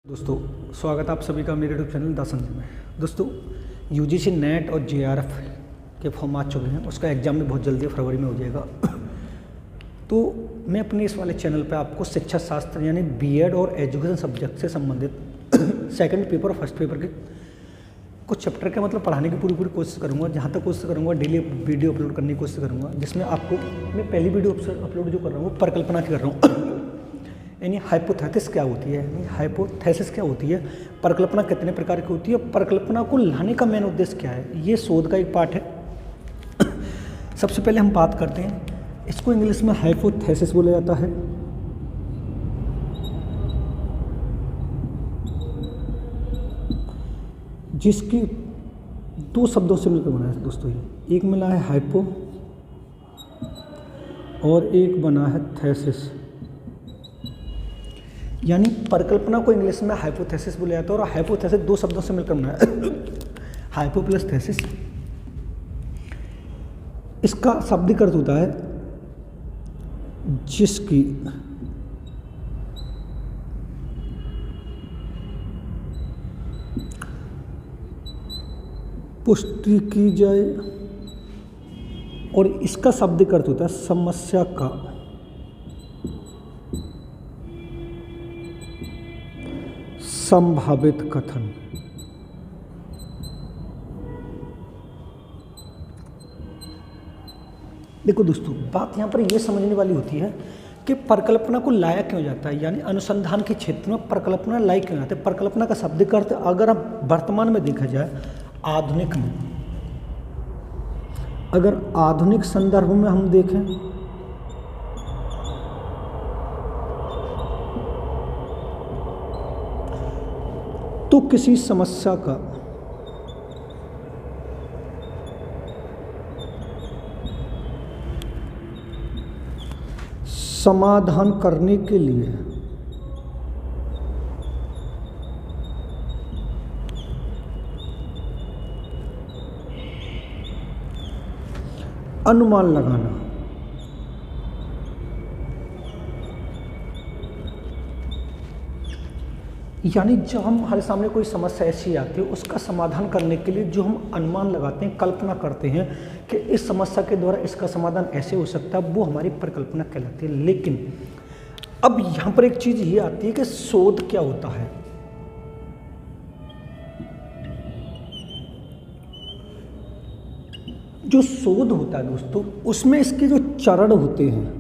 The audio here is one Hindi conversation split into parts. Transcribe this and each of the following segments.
दोस्तों स्वागत है आप सभी का मेरे यूट्यूब चैनल द संजय में। दोस्तों यूजीसी नेट और जेआरएफ के फॉर्म आ चुके हैं, उसका एग्ज़ाम भी बहुत जल्दी फरवरी में हो जाएगा। तो मैं अपने इस वाले चैनल पे आपको शिक्षा शास्त्र यानी बीएड और एजुकेशन सब्जेक्ट से संबंधित सेकंड पेपर और फर्स्ट पेपर के कुछ चैप्टर के मतलब पढ़ाने की पूरी कोशिश करूँगा। जहाँ तक कोशिश करूँगा डेली वीडियो अपलोड करने की कोशिश करूँगा, जिसमें आपको मैं पहली वीडियो अपलोड जो कर रहा हूँ वो परिकल्पना की कर रहा हूँ, यानी हाइपोथेसिस क्या होती है, यानी हाइपोथेसिस क्या होती है, परिकल्पना कितने प्रकार की होती है, परिकल्पना को लाने का मेन उद्देश्य क्या है, ये शोध का एक पार्ट है। सबसे पहले हम बात करते हैं, इसको इंग्लिश में हाइपोथेसिस बोला जाता है। जिसकी दो शब्दों से मिलकर बना है दोस्तों, ये एक मिला है हाइपो और एक बना है थेसिस। यानी परिकल्पना को इंग्लिश में हाइपोथेसिस बोला जाता है और हाइपोथेसिस दो शब्दों से मिलकर बना है, हाइपो प्लस थेसिस। इसका शाब्दिक अर्थ होता है जिसकी पुष्टि की जाए, और इसका शाब्दिक अर्थ होता है समस्या का संभावित कथन। देखो दोस्तों, बात यहाँ पर यह समझने वाली होती है कि परिकल्पना को लाया क्यों जाता है, यानी अनुसंधान के क्षेत्र में परिकल्पना लाई क्यों जाती है। परिकल्पना का शाब्दिक अर्थ अगर हम वर्तमान में देखा जाए, आधुनिक में, अगर आधुनिक संदर्भ में हम देखें तो किसी समस्या का समाधान करने के लिए अनुमान लगाना, यानी जब हमारे सामने कोई समस्या ऐसी आती है उसका समाधान करने के लिए जो हम अनुमान लगाते हैं, कल्पना करते हैं कि इस समस्या के द्वारा इसका समाधान ऐसे हो सकता है, वो हमारी परिकल्पना कहलाती है। लेकिन अब यहाँ पर एक चीज़ ये आती है कि शोध क्या होता है। जो शोध होता है दोस्तों, उसमें इसके जो चरण होते हैं,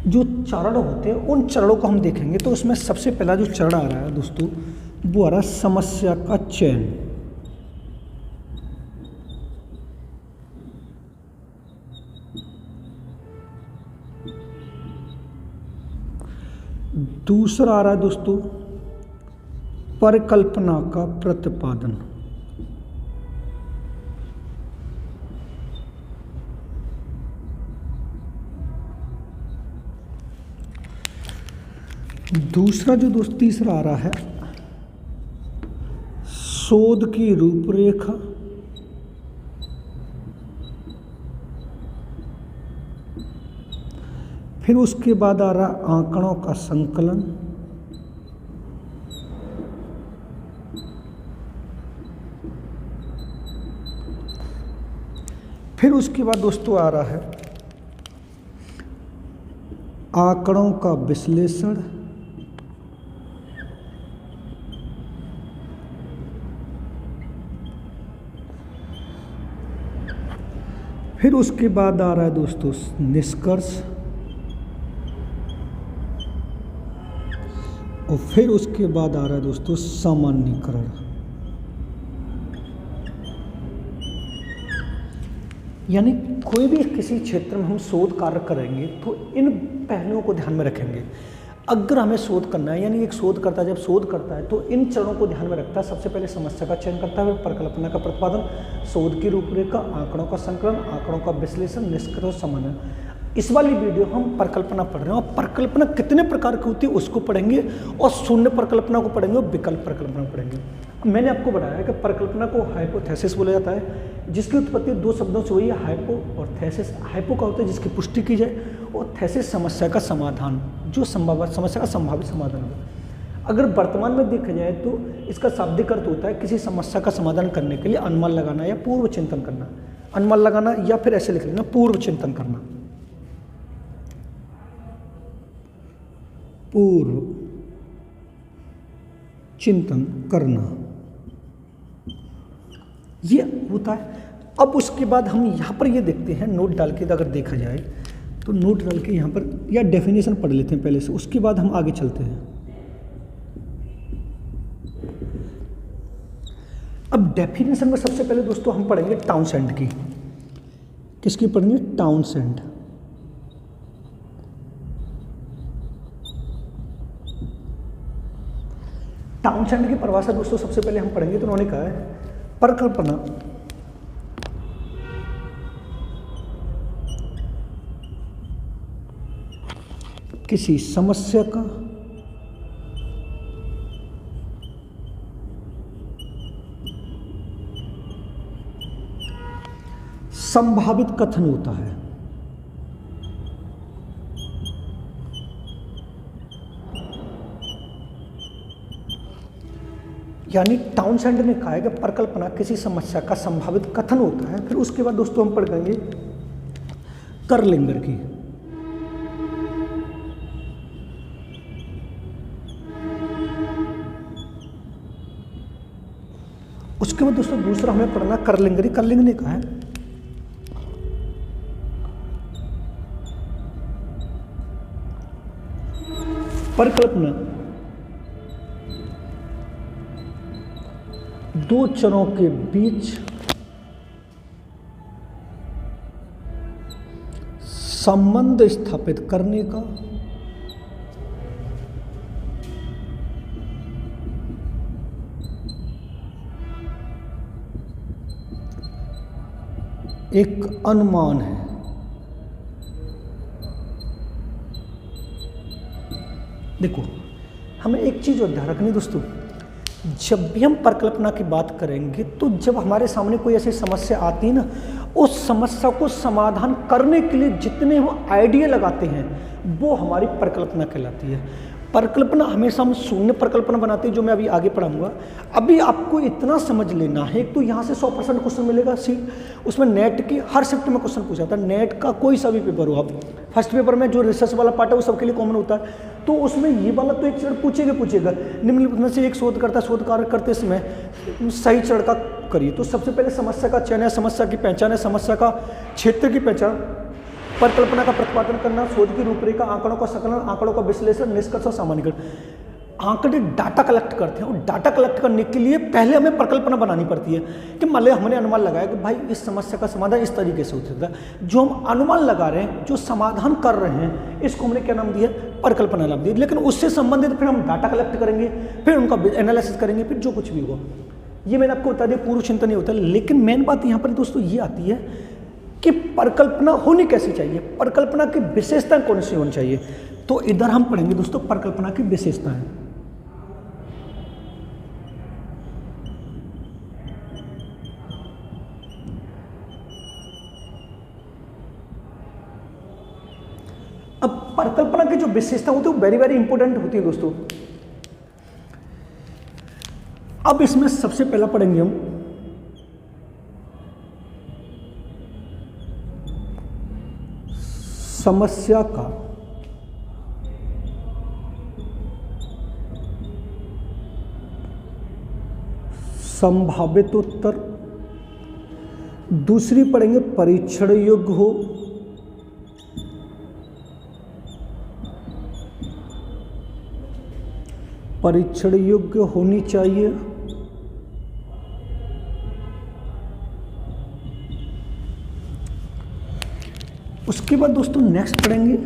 जो चरण होते हैं, उन चरणों को हम देखेंगे तो उसमें सबसे पहला जो चरण आ रहा है दोस्तों, वो आ रहा है समस्या का चयन। दूसरा आ रहा है दोस्तों परिकल्पना का प्रतिपादन। दूसरा जो दोस्त तीसरा आ रहा है शोध की रूपरेखा। फिर उसके बाद आ रहा है आंकड़ों का संकलन। फिर उसके बाद दोस्तों आ रहा है आंकड़ों का विश्लेषण। फिर उसके बाद आ रहा है दोस्तों निष्कर्ष, और फिर उसके बाद आ रहा है दोस्तों सामान्यीकरण। यानी कोई भी किसी क्षेत्र में हम शोध कार्य करेंगे तो इन पहलुओं को ध्यान में रखेंगे। अगर हमें शोध करना है, यानी एक शोधकर्ता जब शोध करता है तो इन चरणों को ध्यान में रखता है। सबसे पहले समस्या का चयन करता है, परिकल्पना का प्रतिपादन, शोध की रूपरेखा, आंकड़ों का संकलन, आंकड़ों का विश्लेषण, निष्कर्ष और समन्वय। इस वाली वीडियो हम परिकल्पना पढ़ रहे हैं, और परिकल्पना कितने प्रकार की होती है उसको पढ़ेंगे, और शून्य परिकल्पना को पढ़ेंगे और विकल्प परिकल्पना को पढ़ेंगे। मैंने आपको बताया कि परिकल्पना को हाइपोथेसिस बोला जाता है, जिसकी उत्पत्ति दो शब्दों से हुई है, हाइपो और थेसिस। हाइपो का होता है जिसकी पुष्टि की जाए, हाइपोथेसिस समस्या का समाधान, जो समस्या का संभावित समाधान होगा। अगर वर्तमान में देखा जाए तो इसका शाब्दिक अर्थ होता है किसी समस्या का समाधान करने के लिए अनुमान लगाना या पूर्व चिंतन करना। अनुमान लगाना या फिर ऐसे लिख लेना पूर्व चिंतन करना, पूर्व चिंतन करना, ये होता है। अब उसके बाद हम यहाँ पर ये देखते हैं, नोट डाल के अगर देखा जाए तो नोट डाल के यहाँ पर या डेफिनेशन पढ़ लेते हैं पहले से, उसके बाद हम आगे चलते हैं। अब डेफिनेशन में सबसे पहले दोस्तों हम पढ़ेंगे टाउनसेंड की। किसकी पढ़ेंगे? टाउनसेंड। टाउनसेंड की परिभाषा दोस्तों सबसे पहले हम पढ़ेंगे तो उन्होंने कहा है परिकल्पना किसी समस्या का संभावित कथन होता है। यानी टाउनसेंड ने कहा है कि परिकल्पना किसी समस्या का संभावित कथन होता है। फिर उसके बाद दोस्तों हम पढ़ेंगे करलिंगर की। उसके बाद दोस्तों दूसरा हमें पढ़ना करलिंगरी। करलिंग ने कहा है परिकल्पना दो चरों के बीच संबंध स्थापित करने का एक अनुमान है। देखो, हमें एक चीज और ध्यान रखनी दोस्तों, जब भी हम परिकल्पना की बात करेंगे तो जब हमारे सामने कोई ऐसी समस्या आती है ना, उस समस्या को समाधान करने के लिए जितने वो आइडिया लगाते हैं वो हमारी परिकल्पना कहलाती है। परिकल्पना हमेशा हम शून्य परिकल्पना बनाते हैं, जो मैं अभी आगे पढ़ाऊंगा। अभी आपको इतना समझ लेना है, एक तो यहाँ से 100% क्वेश्चन मिलेगा सी, उसमें नेट की हर शिफ्ट में क्वेश्चन पूछा जाता है। नेट का कोई सा भी पेपर हो, आप फर्स्ट पेपर में जो रिसर्च वाला पार्ट है वो सबके लिए कॉमन होता है, तो उसमें ये वाला तो एक चरण पूछेगा। निम्नलिखित में से एक शोध कार्य करते समय सही चरण का करिए। तो सबसे पहले समस्या का चयन है, समस्या की पहचान है, समस्या का क्षेत्र की पहचान, परिकल्पना का प्रतिपादन करना, शोध की रूपरेखा, आंकड़ों का संकलन, आंकड़ों का विश्लेषण, निष्कर्ष और सामान्यीकरण। आंकड़े डाटा कलेक्ट करते हैं और डाटा कलेक्ट करने के लिए पहले हमें परिकल्पना बनानी पड़ती है कि मान लिया हमने अनुमान लगाया कि भाई इस समस्या का समाधान इस तरीके से हो सकता है। जो हम अनुमान लगा रहे हैं, जो समाधान कर रहे हैं, इसको हमने क्या नाम दिया? परिकल्पना नाम दिया। लेकिन उससे संबंधित फिर हम डाटा कलेक्ट करेंगे, फिर उनका एनालिसिस करेंगे, फिर जो कुछ भी होगा। ये मैंने आपको बता दिया पूर्व चिंतन नहीं होता। लेकिन मेन बात यहाँ पर दोस्तों ये आती है कि परिकल्पना होनी कैसी चाहिए, परिकल्पना की विशेषताएं कौन सी होनी चाहिए। तो इधर हम पढ़ेंगे दोस्तों परिकल्पना की विशेषताएं। अब परिकल्पना की जो विशेषता होती है वो वेरी वेरी इंपॉर्टेंट होती है दोस्तों। अब इसमें सबसे पहला पढ़ेंगे हम समस्या का संभावित उत्तर, दूसरी पढ़ेंगे परीक्षण योग्य हो, परीक्षण योग्य होनी चाहिए, उसके बाद दोस्तों नेक्स्ट पढ़ेंगे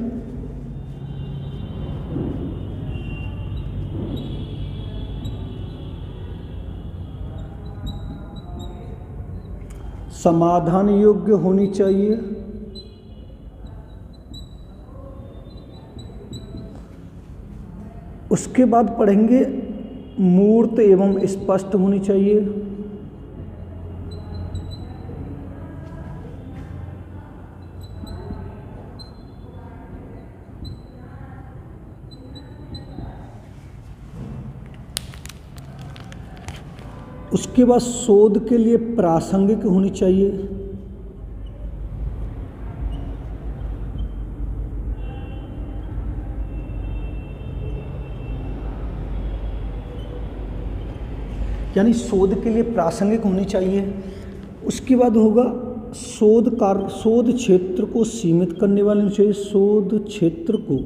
समाधान योग्य होनी चाहिए, उसके बाद पढ़ेंगे मूर्त एवं स्पष्ट होनी चाहिए, उसके बाद शोध के लिए प्रासंगिक होनी चाहिए। यानी शोध के लिए प्रासंगिक होनी चाहिए। उसके बाद होगा शोध क्षेत्र को सीमित करने वाली होनी चाहिए। शोध क्षेत्र को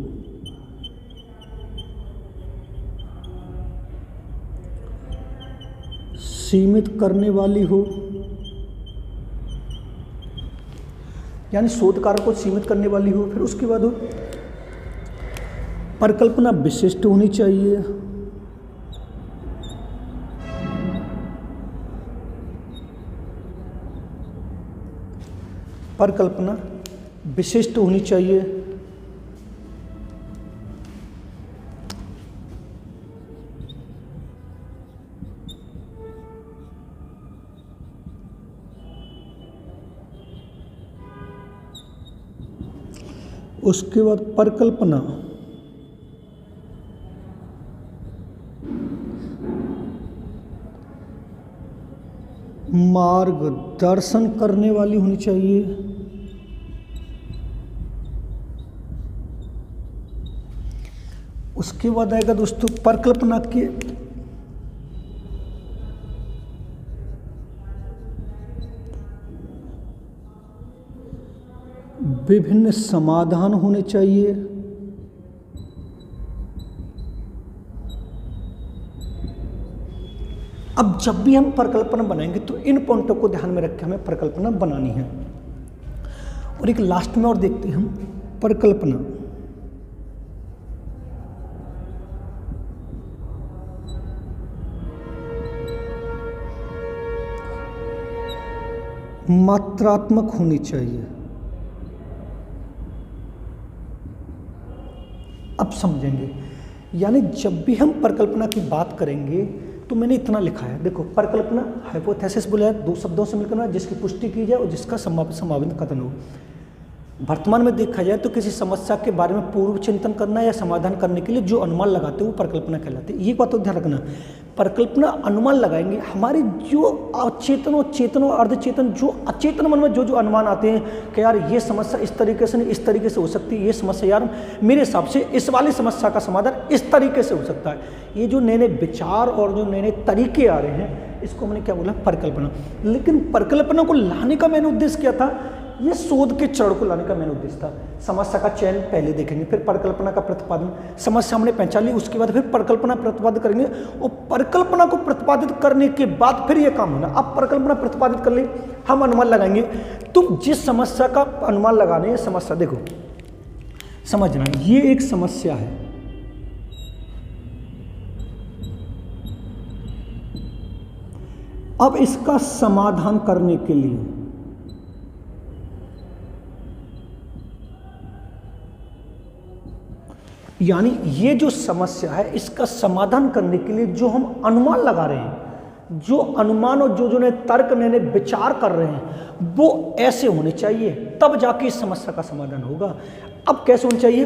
सीमित करने वाली हो, यानी शोध कार्य को सीमित करने वाली हो। फिर उसके बाद हो परिकल्पना विशिष्ट होनी चाहिए। परिकल्पना विशिष्ट होनी चाहिए। उसके बाद परिकल्पना मार्गदर्शन करने वाली होनी चाहिए। उसके बाद आएगा दोस्तों परिकल्पना के विभिन्न समाधान होने चाहिए। अब जब भी हम परिकल्पना बनाएंगे तो इन पॉइंटों को ध्यान में रख के हमें परिकल्पना बनानी है। और एक लास्ट में और देखते हैं हम परिकल्पना मात्रात्मक होनी चाहिए। अब समझेंगे, यानी जब भी हम परिकल्पना की बात करेंगे तो मैंने इतना लिखा है, देखो परिकल्पना हाइपोथेसिस बोला है, दो शब्दों से मिलकर जिसकी पुष्टि की जाए और जिसका संभावित कथन हो। वर्तमान में देखा जाए तो किसी समस्या के बारे में पूर्व चिंतन करना या समाधान करने के लिए जो अनुमान लगाते हैं वो परिकल्पना कहलाते हैं। ये बात तो ध्यान रखना, परिकल्पना अनुमान लगाएंगे हमारे जो अचेतन और चेतन और अर्धचेतन जो अचेतन मन में जो अनुमान आते हैं कि यार ये समस्या इस तरीके से नहीं इस तरीके से हो सकती है, ये समस्या यार मेरे हिसाब से इस वाली समस्या का समाधान इस तरीके से हो सकता है। ये जो नए नए विचार और जो नए नए तरीके आ रहे हैं इसको मैंने क्या बोला, परिकल्पना। लेकिन परिकल्पना को लाने का मैंने उद्देश्य क्या था, ये शोध के चरण को लाने का मेन उद्देश्य था। समस्या का चयन पहले देखेंगे, फिर परिकल्पना का प्रतिपादन, समस्या हमने पहचान ली, उसके बाद फिर परिकल्पना प्रतिपादित करेंगे और परिकल्पना को प्रतिपादित करने के बाद फिर ये काम होना। अब परिकल्पना प्रतिपादित कर ली, हम अनुमान लगाएंगे। तुम जिस समस्या का अनुमान लगाने, समस्या देखो समझना, ये एक समस्या है, अब इसका समाधान करने के लिए यानी ये जो समस्या है इसका समाधान करने के लिए जो हम अनुमान लगा रहे हैं, जो अनुमान और जो नए तर्क नए विचार कर रहे हैं वो ऐसे होने चाहिए, तब जाके इस समस्या का समाधान होगा। अब कैसे होना चाहिए,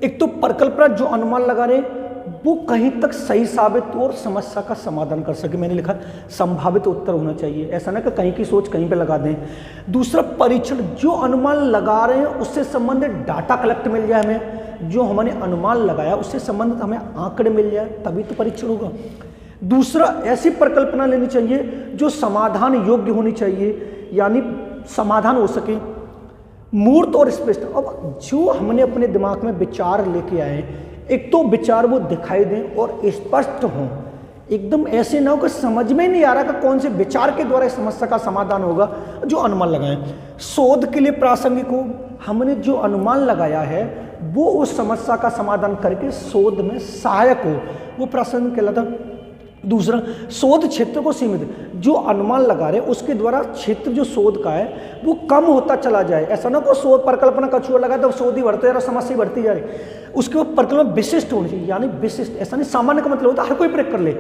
एक तो परिकल्पना जो अनुमान लगा रहे हैं वो कहीं तक सही साबित और समस्या का समाधान कर सके। मैंने लिखा संभावित उत्तर होना चाहिए, ऐसा ना कि कहीं की सोच कहीं पे लगा दें। दूसरा परीक्षण, जो अनुमान लगा रहे हैं उससे संबंधित डाटा कलेक्ट मिल जाए हमें, जो हमने अनुमान लगाया उससे संबंधित हमें आंकड़े मिल जाए तभी तो परीक्षण होगा। दूसरा ऐसी परिकल्पना लेनी चाहिए जो समाधान योग्य होनी चाहिए, यानी समाधान हो सके मूर्त और स्पष्ट। अब जो हमने अपने दिमाग में विचार लेके आए, एक तो विचार वो दिखाई दें और स्पष्ट हों, एकदम ऐसे ना हो कि समझ में नहीं आ रहा कि कौन से विचार के द्वारा इस समस्या का समाधान होगा, जो अनुमान लगाएं। शोध के लिए प्रासंगिक हो, हमने जो अनुमान लगाया है वो उस समस्या का समाधान करके शोध में सहायक हो, वो प्रासंगिक कहलाता। दूसरा शोध क्षेत्र को सीमित, जो अनुमान लगा रहे हैं उसके द्वारा क्षेत्र जो शोध का है वो कम होता चला जाए। ऐसा ना को शोध परिकल्पना का छुआ लगा तो शोध ही बढ़ते जा रहा, समस्या बढ़ती जा रही। उसके बाद परिकल्पना विशिष्ट होनी चाहिए, यानी विशिष्ट, ऐसा नहीं सामान्य का मतलब होता है हर कोई प्रयोग कर ले,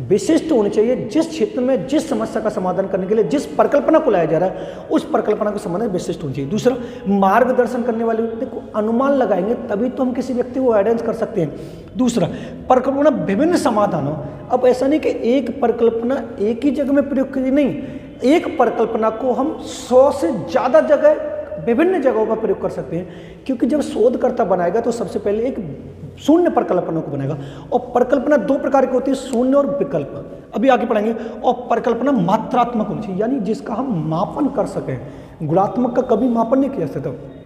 विशिष्ट होनी चाहिए। जिस क्षेत्र में जिस समस्या का समाधान करने के लिए जिस परिकल्पना को लाया जा रहा है उस परिकल्पना का समाधान विशिष्ट होनी चाहिए। दूसरा, मार्गदर्शन करने वाले व्यक्ति को अनुमान लगाएंगे तभी तो हम किसी व्यक्ति को गाइडेंस कर सकते हैं। दूसरा, परिकल्पना विभिन्न समाधानों, अब ऐसा नहीं कि एक परिकल्पना एक ही जगह में प्रयोग करिए, नहीं, एक परिकल्पना को हम 100 से ज़्यादा जगह विभिन्न जगहों पर प्रयोग कर सकते हैं, क्योंकि जब शोधकर्ता बनाएगा तो सबसे पहले एक शून्य परिकल्पना को बनाएगा। और परिकल्पना दो प्रकार की होती है, शून्य और विकल्प, अभी आगे पढ़ेंगे। और परिकल्पना मात्रात्मक होनी चाहिए, यानी जिसका हम मापन कर सकें, गुणात्मक का कभी मापन नहीं किया जा सकता।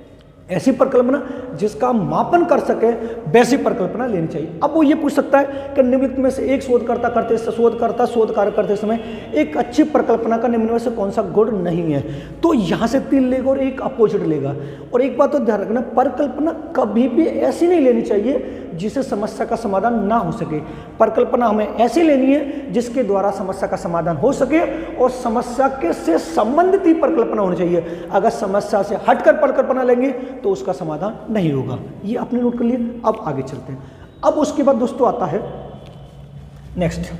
ऐसी परिकल्पना जिसका हम मापन कर सके वैसी परिकल्पना लेनी चाहिए। अब वो ये पूछ सकता है कि निम्नलिखित में से एक शोध कार्य करते समय एक अच्छी परिकल्पना का निम्न में से कौन सा गुण नहीं है, तो यहाँ से 3 लेगा और एक अपोजिट लेगा। और एक बात तो ध्यान रखना, परिकल्पना कभी भी ऐसी नहीं लेनी चाहिए जिससे समस्या का समाधान ना हो सके। परिकल्पना हमें ऐसी लेनी है जिसके द्वारा समस्या का समाधान हो सके, और समस्या के से संबंधित ही परिकल्पना होनी चाहिए। अगर समस्या से हटकर परिकल्पना लेंगे तो उसका समाधान नहीं होगा। ये आपने नोट कर लिया। अब आगे चलते हैं। अब उसके बाद दोस्तों आता है नेक्स्ट,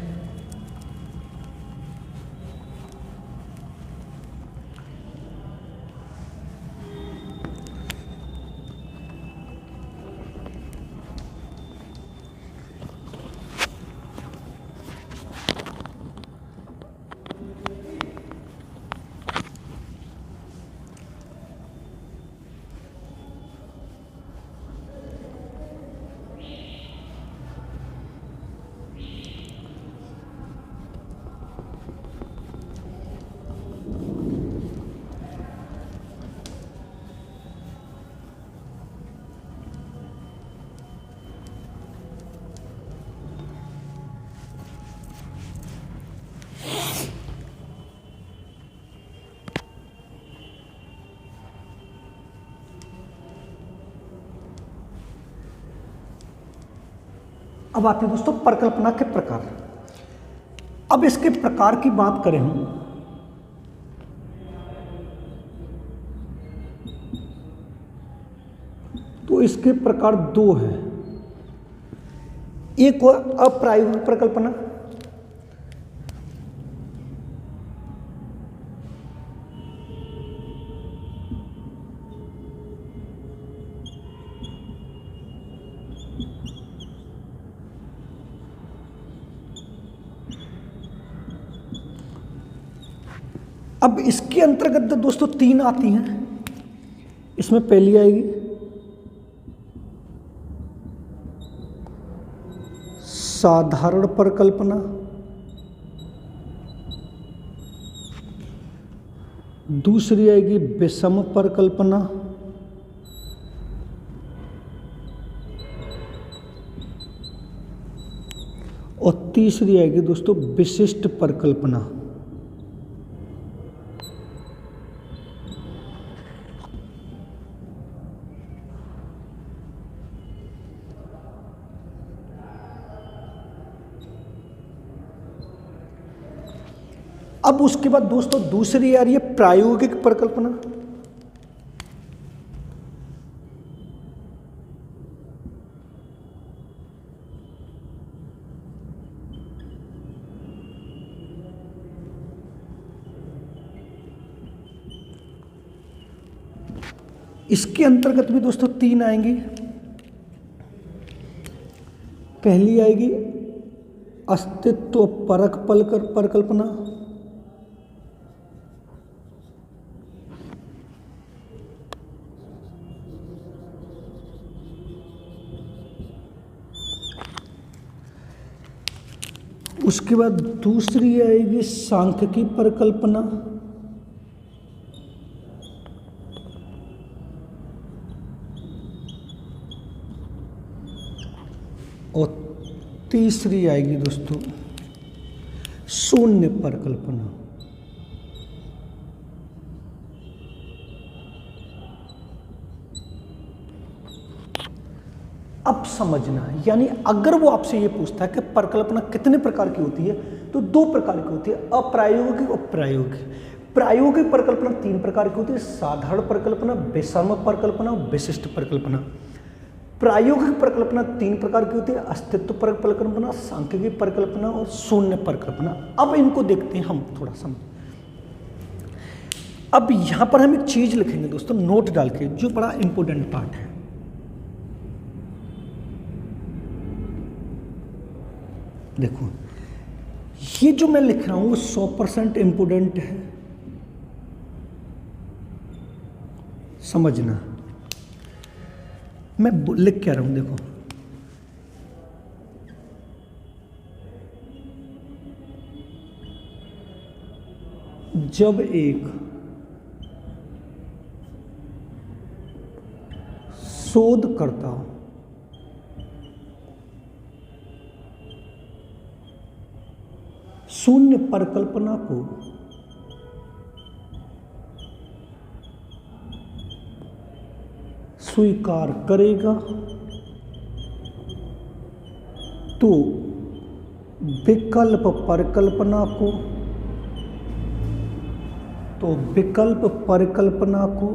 अब आते हैं दोस्तों परिकल्पना के प्रकार। अब इसके प्रकार की बात करें हम, तो इसके प्रकार 2 हैं। एक अप्रायोगिक परिकल्पना, अब इसके अंतर्गत दोस्तों 3 आती हैं। इसमें पहली आएगी साधारण परिकल्पना, दूसरी आएगी विषम परिकल्पना, और तीसरी आएगी दोस्तों विशिष्ट परिकल्पना। अब उसके बाद दोस्तों दूसरी आ रही है प्रायोगिक परिकल्पना। इसके अंतर्गत भी दोस्तों 3 आएंगी। पहली आएगी अस्तित्व परक परिकल्पना, उसके बाद दूसरी आएगी सांख्यिकी परिकल्पना, और तीसरी आएगी दोस्तों शून्य परिकल्पना। अब समझना, यानी अगर वो आपसे ये पूछता है कि परिकल्पना कितने प्रकार की होती है, तो 2 प्रकार की होती है, अप्रायोगिक और प्रायोगिक। प्रायोगिक परिकल्पना 3 प्रकार की होती है, साधारण परिकल्पना, विषम परिकल्पना और विशिष्ट परिकल्पना। प्रायोगिक परिकल्पना 3 प्रकार की होती है, अस्तित्व परिकल्पना, सांख्यिकी परिकल्पना और शून्य परिकल्पना। अब इनको देखते हैं हम थोड़ा समझ। अब यहां पर हम एक चीज लिखेंगे दोस्तों, नोट डाल के, जो बड़ा इंपॉर्टेंट पार्ट है। देखो ये जो मैं लिख रहा हूं वो 100% इंपॉर्टेंट है, समझना। मैं लिख क्या रहा हूं, देखो जब एक शोधकर्ता शून्य परिकल्पना को स्वीकार करेगा तो विकल्प परिकल्पना को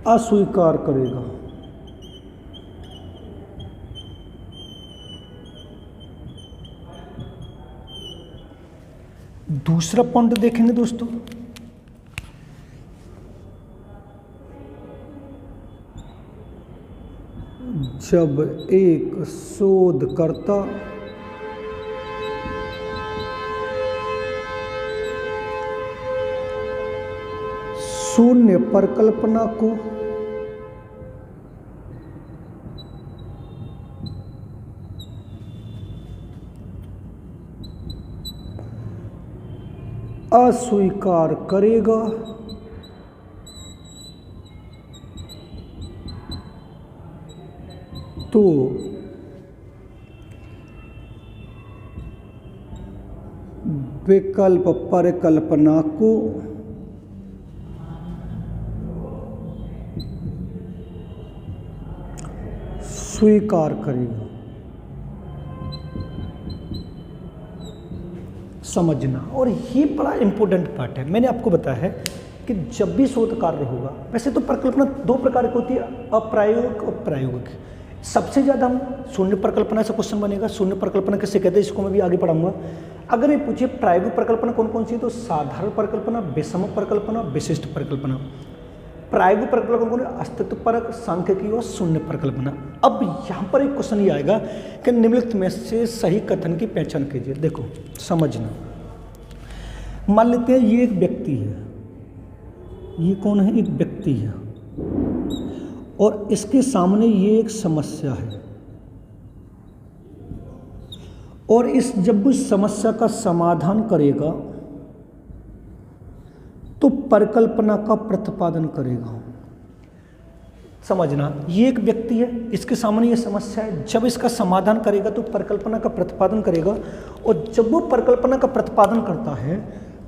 अस्वीकार करेगा। दूसरा पॉइंट देखेंगे दोस्तों, जब एक शोधकर्ता शून्य परिकल्पना को अस्वीकार करेगा तो विकल्प परिकल्पना को स्वीकार करेगा। समझना, और ये बड़ा इंपॉर्टेंट पार्ट है। मैंने आपको बताया है कि जब भी शोध कार्य होगा, वैसे तो परिकल्पना 2 प्रकार की होती है, अप्रायोगिक और प्रायोगिक। सबसे ज़्यादा हम शून्य परिकल्पना से क्वेश्चन बनेगा। शून्य परिकल्पना किससे कहते हैं, इसको मैं भी आगे पढ़ाऊंगा। अगर ये पूछिए प्रायोगिक परिकल्पना कौन कौन सी है, तो साधारण परिकल्पना, विषम परिकल्पना, विशिष्ट परिकल्पना। प्रायोगिक परिकल्पना कौन कौन है, अस्तित्व परक, सांख्यिकी और शून्य परिकल्पना। अब यहाँ पर एक क्वेश्चन ये आएगा कि निम्नलिखित में से सही कथन की पहचान कीजिए। देखो समझना, मान लेते हैं ये एक व्यक्ति है, ये कौन है, एक व्यक्ति है, और इसके सामने ये एक समस्या है, और इस जब उस समस्या का समाधान करेगा तो परिकल्पना का प्रतिपादन करेगा। समझना, ये एक व्यक्ति है, इसके सामने ये समस्या है, जब इसका समाधान करेगा तो परिकल्पना का प्रतिपादन करेगा, और जब वो परिकल्पना का प्रतिपादन करता है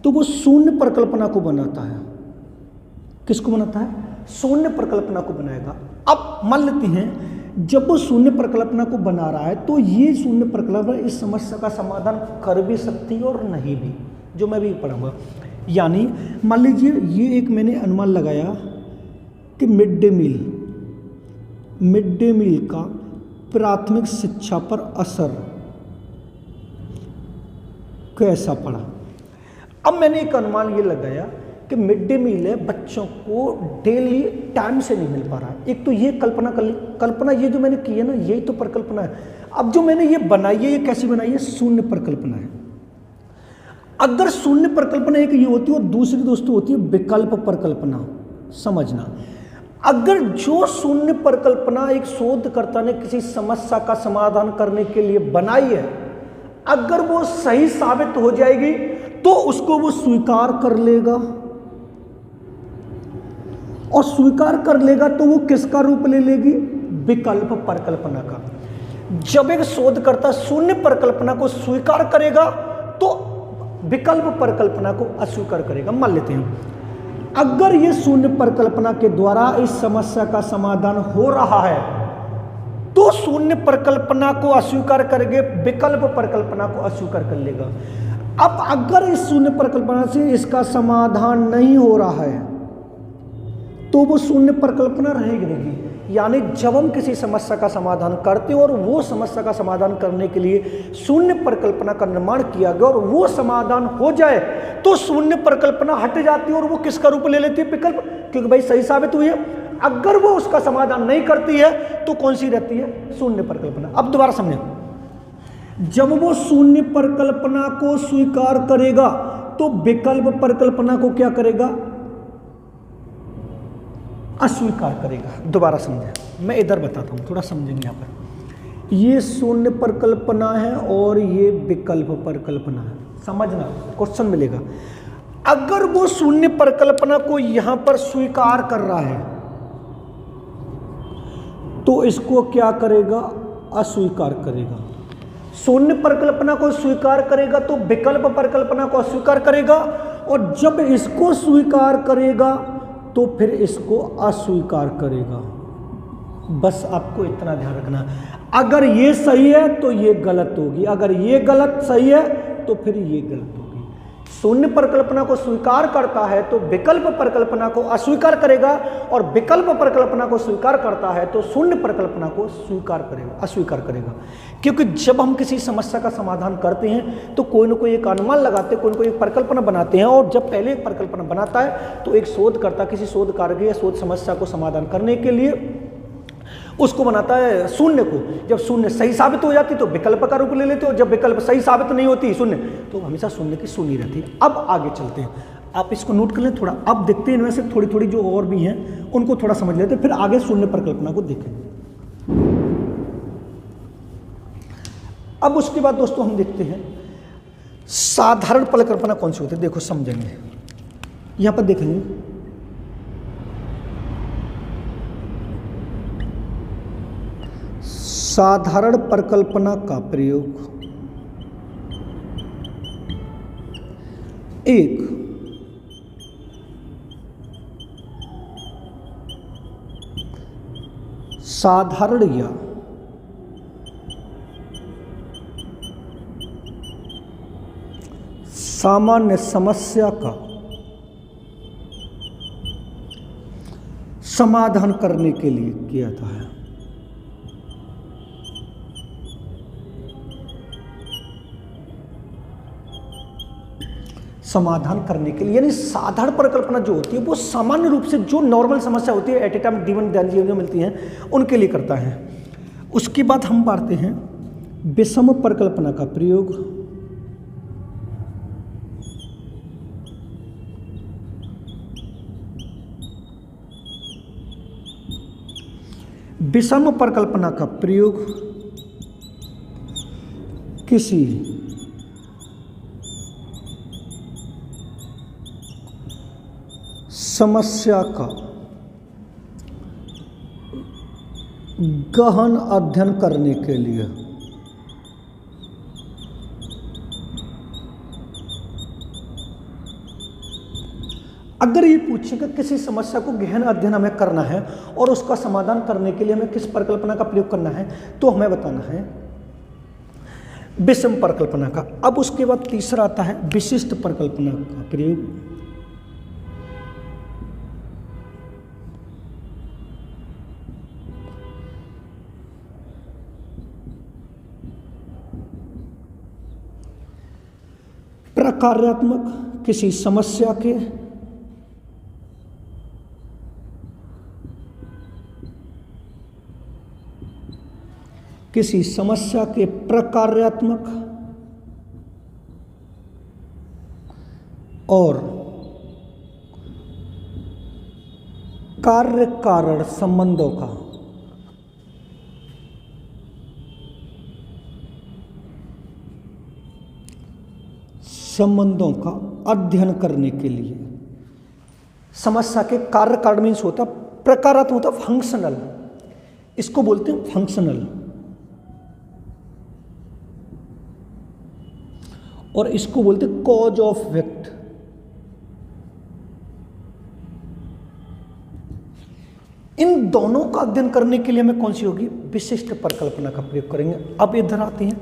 तो वो शून्य परिकल्पना को बनाता है। किसको बनाता है, शून्य परिकल्पना को बनाएगा। अब मान लेते हैं जब वो शून्य परिकल्पना को बना रहा है तो ये शून्य परिकल्पना इस समस्या का समाधान कर भी सकती है और नहीं भी, जो मैं भी पढ़ूंगा। यानी मान लीजिए ये एक मैंने अनुमान लगाया कि मिड डे मील का प्राथमिक शिक्षा पर असर कैसा पड़ा। अब मैंने एक अनुमान ये लगाया कि मिड डे मील है, बच्चों को डेली टाइम से नहीं मिल पा रहा है। एक तो ये कल्पना कर ली, कल्पना ये जो मैंने की है ना, यही तो परिकल्पना है। अब जो मैंने ये बनाई है, ये कैसी बनाई है, शून्य परिकल्पना है। अगर शून्य परिकल्पना एक ये होती है और दूसरी दोस्तों होती है विकल्प परिकल्पना। समझना, अगर जो शून्य परिकल्पना एक शोधकर्ता ने किसी समस्या का समाधान करने के लिए बनाई है, अगर वो सही साबित हो जाएगी तो उसको वो स्वीकार कर लेगा, और स्वीकार कर लेगा तो वो किसका रूप ले लेगी, विकल्प परिकल्पना का। जब एक शोधकर्ता शून्य परिकल्पना को स्वीकार करेगा तो विकल्प परिकल्पना को अस्वीकार करेगा। मान लेते हैं अगर ये शून्य परिकल्पना के द्वारा इस समस्या का समाधान हो रहा है तो शून्य परिकल्पना को अस्वीकार करेंगे, विकल्प परिकल्पना को अस्वीकार कर लेगा। अब अगर इस शून्य परिकल्पना से इसका समाधान नहीं हो रहा है तो वो शून्य परिकल्पना रहेगी। यानी जब हम किसी समस्या का समाधान करते हैं और वो समस्या का समाधान करने के लिए शून्य परिकल्पना का निर्माण किया गया और वो समाधान हो जाए तो शून्य परिकल्पना हट जाती है और वो किसका रूप ले लेती है? विकल्प, क्योंकि भाई सही साबित हुई है। अगर वो उसका समाधान नहीं करती है तो कौन सी रहती है? शून्य परिकल्पना। अब दोबारा समझें, जब वो शून्य परिकल्पना को स्वीकार करेगा तो विकल्प परिकल्पना को क्या करेगा? अस्वीकार करेगा। दोबारा समझें, मैं इधर बताता हूं, थोड़ा समझेंगे। यहां पर ये शून्य परिकल्पना है और ये विकल्प परिकल्पना है। समझना, क्वेश्चन मिलेगा। अगर वो शून्य परिकल्पना को यहां पर स्वीकार कर रहा है तो इसको क्या करेगा? अस्वीकार करेगा। शून्य परिकल्पना को स्वीकार करेगा तो विकल्प परिकल्पना को अस्वीकार करेगा, और जब इसको स्वीकार करेगा तो फिर इसको अस्वीकार करेगा। बस आपको इतना ध्यान रखना, अगर ये सही है तो ये गलत होगी, अगर ये गलत सही है तो फिर ये गलत होगी। शून्य परिकल्पना को स्वीकार करता है तो विकल्प परिकल्पना को अस्वीकार करेगा, और विकल्प परिकल्पना को स्वीकार करता है तो शून्य परिकल्पना को स्वीकार करेगा, अस्वीकार करेगा। क्योंकि जब हम किसी समस्या का समाधान करते हैं तो कोई ना कोई एक अनुमान लगाते हैं, कोई ना कोई एक परिकल्पना बनाते हैं, और जब पहले एक परिकल्पना बनाता है तो एक शोधकर्ता किसी शोध कार्य या शोध समस्या को समाधान करने के लिए उसको बनाता है शून्य को। जब शून्य सही साबित हो जाती तो विकल्प का रूप ले लेते हो, जब विकल्प सही साबित नहीं होती शून्य तो हमेशा शून्य की शून्य रहती है। अब आगे चलते हैं, आप इसको नोट कर लें थोड़ा। अब देखते हैं इनमें से थोड़ी थोड़ी जो और भी हैं उनको थोड़ा समझ लेते हैं, फिर आगे शून्य परिकल्पना को देखेंगे। अब उसके बाद दोस्तों हम देखते हैं साधारण परिकल्पना कौन सी होती है। देखो समझेंगे, यहां पर देखेंगे साधारण परिकल्पना का प्रयोग एक साधारण या सामान्य समस्या का समाधान करने के लिए किया जाता है। समाधान करने के लिए, यानी साधारण परिकल्पना जो होती है वो सामान्य रूप से जो नॉर्मल समस्या होती है एट ए टाइम जीवन दैनिक मिलती हैं उनके लिए करता है। उसके बाद हम पढ़ते हैं विषम परिकल्पना का प्रयोग विषम परिकल्पना का प्रयोग किसी समस्या का गहन अध्ययन करने के लिए अगर ये पूछेगा किसी समस्या को गहन अध्ययन हमें करना है और उसका समाधान करने के लिए हमें किस परिकल्पना का प्रयोग करना है तो हमें बताना है विषम परिकल्पना का। अब उसके बाद तीसरा आता है विशिष्ट परिकल्पना का प्रयोग। प्रकार्यात्मक किसी समस्या के प्रकार्यात्मक और कार्य कारण संबंधों का अध्ययन करने के लिए समस्या के कार्य कारण मीन्स होता प्रकारात्मक, होता फंक्शनल, इसको बोलते हैं फंक्शनल, और इसको बोलते हैं कॉज ऑफ इफेक्ट। इन दोनों का अध्ययन करने के लिए हमें कौन सी होगी, विशिष्ट परिकल्पना का प्रयोग करेंगे। अब इधर आते हैं,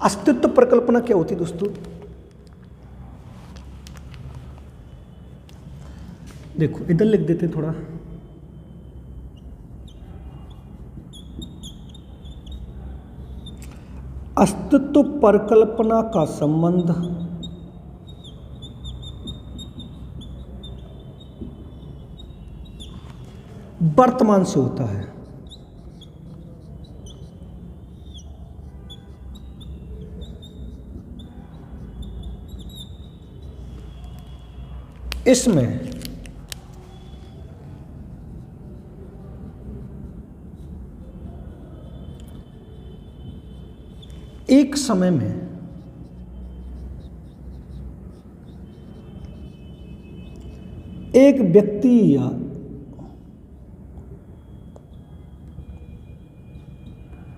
अस्तित्व परिकल्पना क्या होती है दोस्तों, देखो इधर लिख देते हैं थोड़ा, अस्तित्व परिकल्पना का संबंध वर्तमान से होता है। इसमें एक समय में एक व्यक्ति या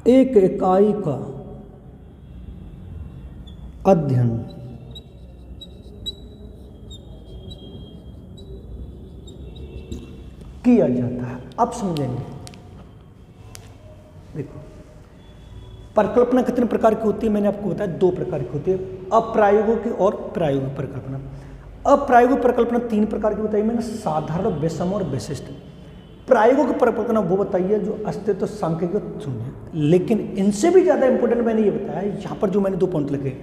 एक इकाई का अध्ययन किया जाता है। अब समझेंगे, देखो परिकल्पना कितने प्रकार की होती है, मैंने आपको बताया 2 प्रकार की होती है, अप्रायोगिक और प्रायोगिक परिकल्पना। अप्रायोगिक परिकल्पना 3 प्रकार की बताई मैंने, साधारण, विषम और विशिष्ट। प्रायोगिक परिकल्पना वो बताइए जो अस्तित्व, सांख्यिकी और शून्य, लेकिन इनसे भी ज्यादा इंपॉर्टेंट मैंने ये बताया यहाँ पर जो मैंने 2 पॉइंट लिखे,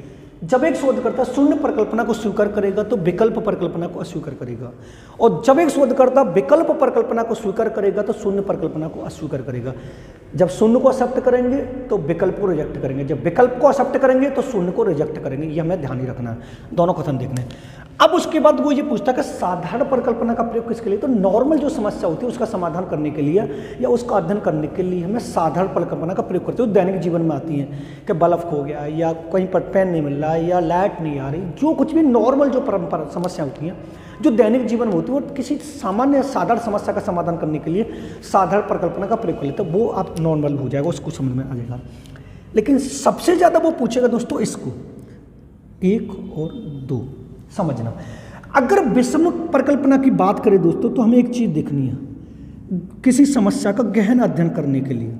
जब एक शोधकर्ता शून्य परिकल्पना को स्वीकार करेगा तो विकल्प परिकल्पना को अस्वीकार करेगा, और जब एक शोधकर्ता विकल्प परिकल्पना को स्वीकार करेगा तो शून्य परिकल्पना को अस्वीकार करेगा। जब शून्य को एक्सेप्ट करेंगे तो विकल्प को रिजेक्ट करेंगे, जब विकल्प को एक्सेप्ट करेंगे तो शून्य को रिजेक्ट करेंगे। ये हमें ध्यान ही रखना है, दोनों कथन देखने। अब उसके बाद वो ये पूछता है कि साधारण परिकल्पना का प्रयोग किसके लिए, तो नॉर्मल जो समस्या होती है उसका समाधान करने के लिए या उसका अध्ययन करने के लिए हमें साधारण परिकल्पना का प्रयोग करते हैं। दैनिक जीवन में आती है कि बल्ब खो गया या कहीं पर पेन नहीं मिल रहा या लाइट नहीं आ रही, जो कुछ भी नॉर्मल जो परंपरा समस्या होती हैं जो दैनिक जीवन में होती है, वो किसी सामान्य साधारण समस्या का समाधान करने के लिए साधारण परिकल्पना का प्रयोग कर लेते हैं, वो आप नॉर्मल हो जाएगा, उसको समझ में आ जाएगा। लेकिन सबसे ज़्यादा वो पूछेगा दोस्तों इसको 1 और 2 समझना। अगर विषम परिकल्पना की बात करें दोस्तों तो हमें एक चीज देखनी है, किसी समस्या का गहन अध्ययन करने के लिए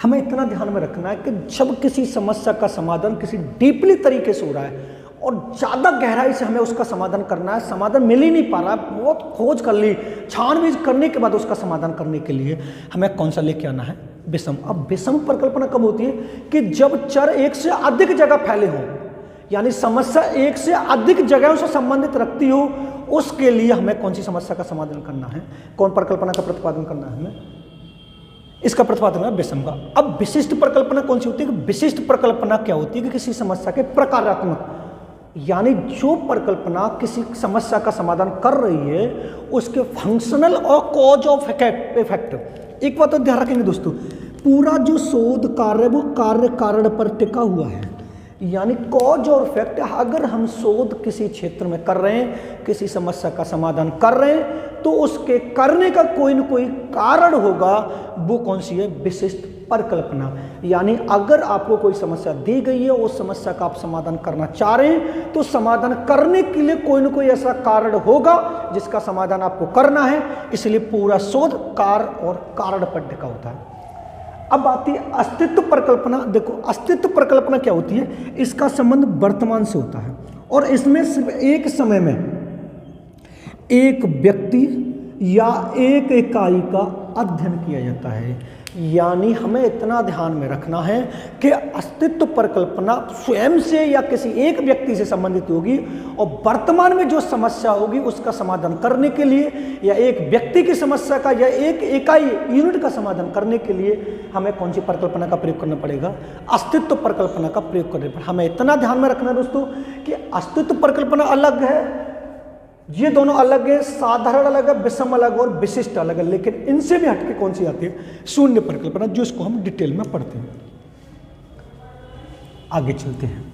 हमें इतना ध्यान में रखना है कि जब किसी समस्या का समाधान किसी डीपली तरीके से हो रहा है और ज़्यादा गहराई से हमें उसका समाधान करना है, समाधान मिल ही नहीं पा रहा, बहुत खोज कर ली, छानबीन करने के बाद उसका समाधान करने के लिए हमें कौन सा लेके आना है, विषम। अब विषम परिकल्पना कब होती है कि जब चर एक से अधिक जगह फैले हों, यानी समस्या एक से अधिक जगहों से संबंधित रखती हो, उसके लिए हमें कौन सी समस्या का समाधान करना है, कौन परिकल्पना का प्रतिपादन करना है, हमें इसका प्रतिपादन है विषम का। अब विशिष्ट परिकल्पना कौन सी होती है, विशिष्ट परिकल्पना क्या होती है कि किसी समस्या के प्रकारात्मक, यानी जो परिकल्पना किसी समस्या का समाधान कर रही है उसके फंक्शनल और कॉज ऑफ इफेक्ट। एक बात तो ध्यान रखेंगे दोस्तों, पूरा जो शोध कार्य वो कार्य कारण पर टिका हुआ है, यानी कॉज और इफेक्ट। अगर हम शोध किसी क्षेत्र में कर रहे हैं, किसी समस्या का समाधान कर रहे हैं, तो उसके करने का कोई न कोई कारण होगा, वो कौन सी है, विशिष्ट परिकल्पना। यानी अगर आपको कोई समस्या दी गई है, उस समस्या का आप समाधान करना चाह रहे हैं, तो समाधान करने के लिए कोई न कोई ऐसा कारण होगा जिसका समाधान आपको करना है, इसलिए पूरा शोध कार्य और कारण पर टिका होता है। अब आती है अस्तित्व परिकल्पना। देखो अस्तित्व परिकल्पना क्या होती है, इसका संबंध वर्तमान से होता है और इसमें सिर्फ एक समय में एक व्यक्ति या एक इकाई का अध्ययन किया जाता है। यानी हमें इतना ध्यान में रखना है कि अस्तित्व परिकल्पना स्वयं से या किसी एक व्यक्ति से संबंधित होगी और वर्तमान में जो समस्या होगी उसका समाधान करने के लिए या एक व्यक्ति की समस्या का या एक इकाई यूनिट का समाधान करने के लिए हमें कौन सी परिकल्पना का प्रयोग करना पड़ेगा, अस्तित्व परिकल्पना का प्रयोग करने पर। हमें इतना ध्यान में रखना है दोस्तों कि अस्तित्व परिकल्पना अलग है, ये दोनों अलग है, साधारण अलग है, विषम अलग और विशिष्ट अलग है, लेकिन इनसे भी हटके कौन सी आती है, शून्य परिकल्पना, जो इसको हम डिटेल में पढ़ते हैं। आगे चलते हैं।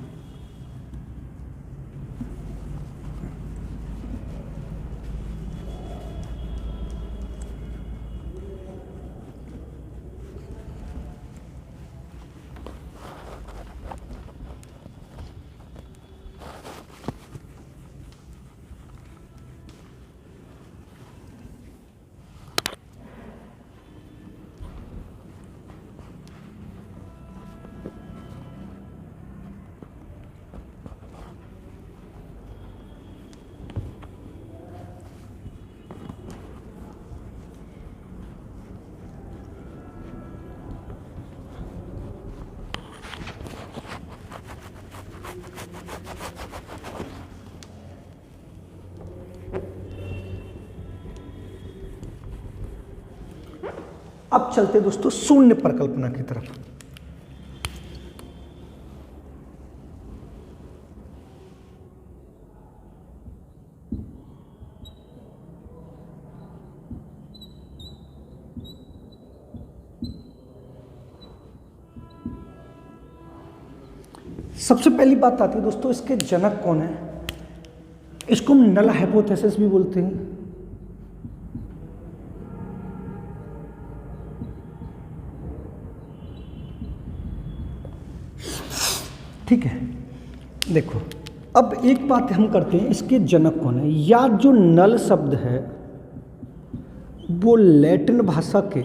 अब चलते दोस्तों शून्य परिकल्पना की तरफ। सबसे पहली बात आती है दोस्तों, इसके जनक कौन है। इसको हम नल हाइपोथेसिस भी बोलते हैं। ठीक है, देखो अब एक बात हम करते हैं, इसके जनक कौन है। या जो नल शब्द है वो लैटिन भाषा के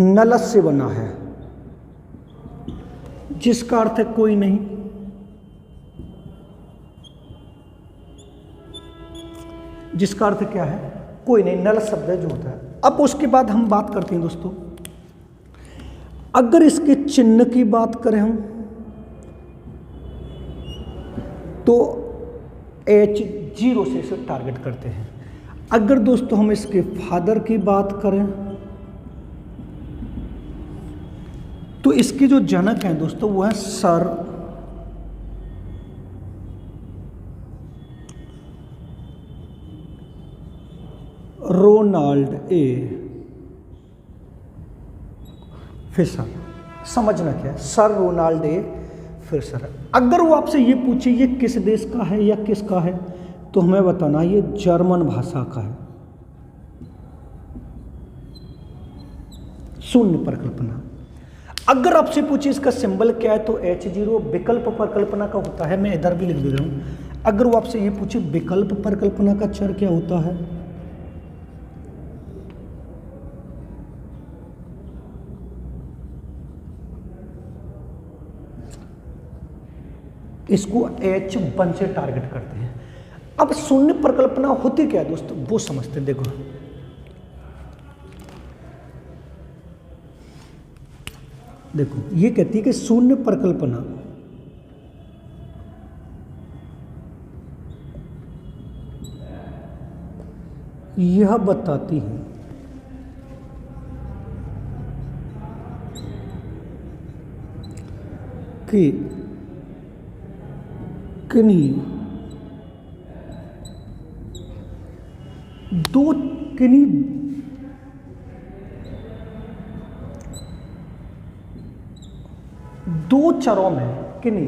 नलस से बना है, जिसका अर्थ है कोई नहीं। जिसका अर्थ क्या है, कोई नहीं, नल शब्द है जो होता है। अब उसके बाद हम बात करते हैं दोस्तों, अगर इसके चिन्ह की बात करें हम तो H0 से इसे टारगेट करते हैं। अगर दोस्तों हम इसके फादर की बात करें तो इसके जो जनक हैं दोस्तों वो है सर रोनाल्ड ए फिशर। समझना क्या है, सर रोनाल्ड ए फिशर। अगर वो आपसे ये पूछे ये किस देश का है या किसका है, तो हमें बताना ये जर्मन भाषा का है। शून्य परिकल्पना। अगर आपसे पूछे इसका सिंबल क्या है, तो H0 विकल्प परिकल्पना का होता है। मैं इधर भी लिख दे रहा हूं। अगर वो आपसे ये पूछे विकल्प परिकल्पना का चर क्या होता है, इसको H1 से टारगेट करते हैं। अब शून्य परिकल्पना होती क्या है दोस्तों, वो समझते हैं। देखो देखो ये कहती है कि शून्य परिकल्पना यह बताती है कि किन्हीं दो चरों में, किन्हीं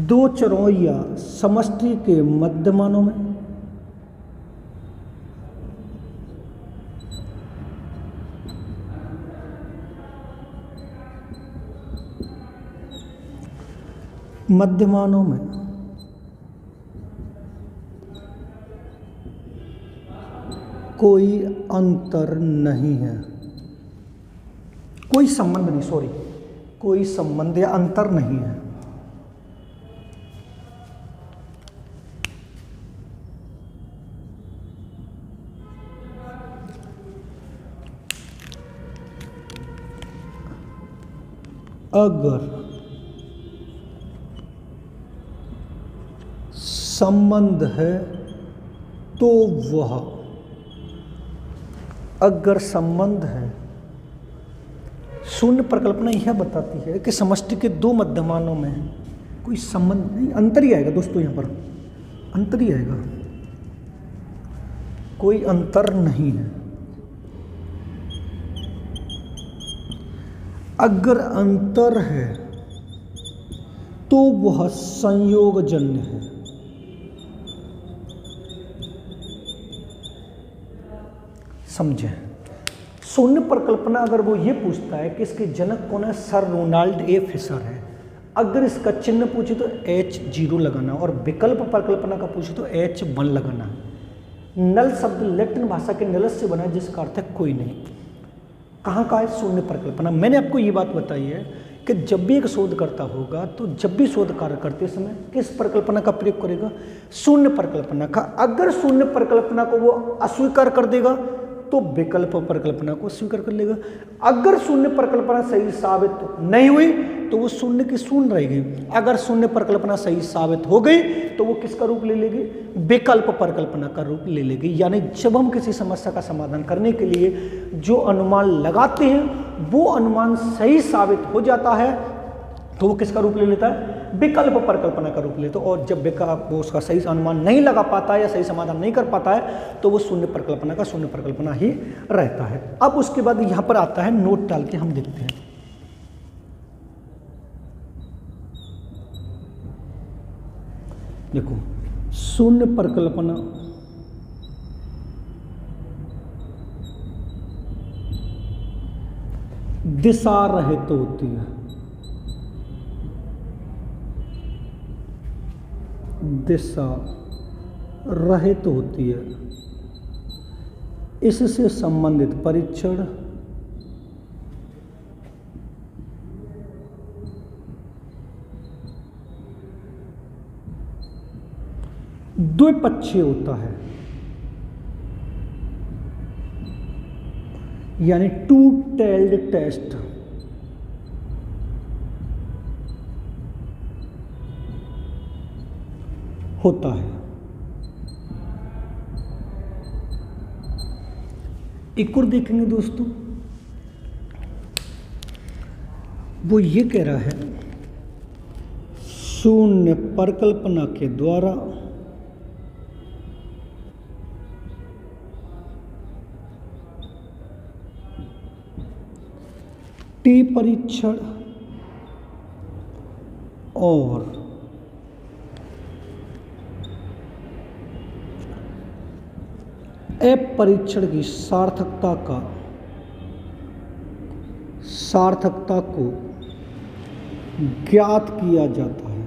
दो चरों या समष्टि के मध्यमानों में कोई अंतर नहीं है, कोई संबंध नहीं, सॉरी, कोई संबंध या अंतर नहीं है। अगर संबंध है तो वह, अगर संबंध है, शून्य परिकल्पना यह बताती है कि समष्टि के दो मध्यमानों में कोई संबंध नहीं, अंतर ही आएगा दोस्तों, यहां पर अंतर ही आएगा, कोई अंतर नहीं है। अगर अंतर है तो वह संयोगजन्य है। समझे, शून्य परिकल्पना अगर वो ये पूछता है कि इसके जनक कौन है, सर रोनाल्ड ए फिशर है, अगर इसका चिन्ह पूछे तो H0 लगाना, और विकल्प परिकल्पना का पूछे तो H1 लगाना। नल शब्द लैटिन भाषा के नलस से बना है, जिसका अर्थ है कोई नहीं। कहाँ का है शून्य परिकल्पना। मैंने आपको ये बात बताई है कि जब भी एक शोधकर्ता होगा तो जब भी शोध कार्य करते समय किस परिकल्पना का प्रयोग करेगा, शून्य परिकल्पना का। अगर शून्य परिकल्पना को वो अस्वीकार कर देगा तो विकल्प परिकल्पना को स्वीकार कर लेगा। अगर शून्य परिकल्पना सही साबित नहीं हुई तो वो शून्य की शून्य रहेगी। अगर शून्य परिकल्पना सही साबित हो गई तो वो किसका रूप ले लेगी? विकल्प परिकल्पना का रूप ले लेगी। यानी जब हम किसी समस्या का समाधान करने के लिए जो अनुमान लगाते हैं वो अनुमान सही साबित हो जाता है तो वो किसका रूप ले लेता है? विकल्प परिकल्पना का रूप लेता है। और जब वो उसका सही अनुमान नहीं लगा पाता है या सही समाधान नहीं कर पाता है तो वो शून्य परिकल्पना का शून्य परिकल्पना ही रहता है। अब उसके बाद यहाँ पर आता है नोट डाल के हम देखते हैं। देखो, शून्य परिकल्पना दिशा रहित होती है। दिशा रहित होती है। इससे संबंधित परीक्षण द्विपक्षीय होता है, यानी टू टेल्ड टेस्ट। होता है। एक और देखेंगे दोस्तों, वो ये कह रहा है शून्य परिकल्पना के द्वारा टी परीक्षण और एप परीक्षण की सार्थकता को ज्ञात किया जाता है।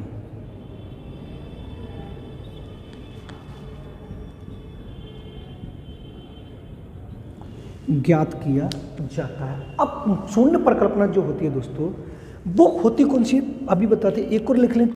ज्ञात किया जाता है। अब शून्य परिकल्पना जो होती है दोस्तों वो होती कौन सी, अभी बताते, एक और लिख लें।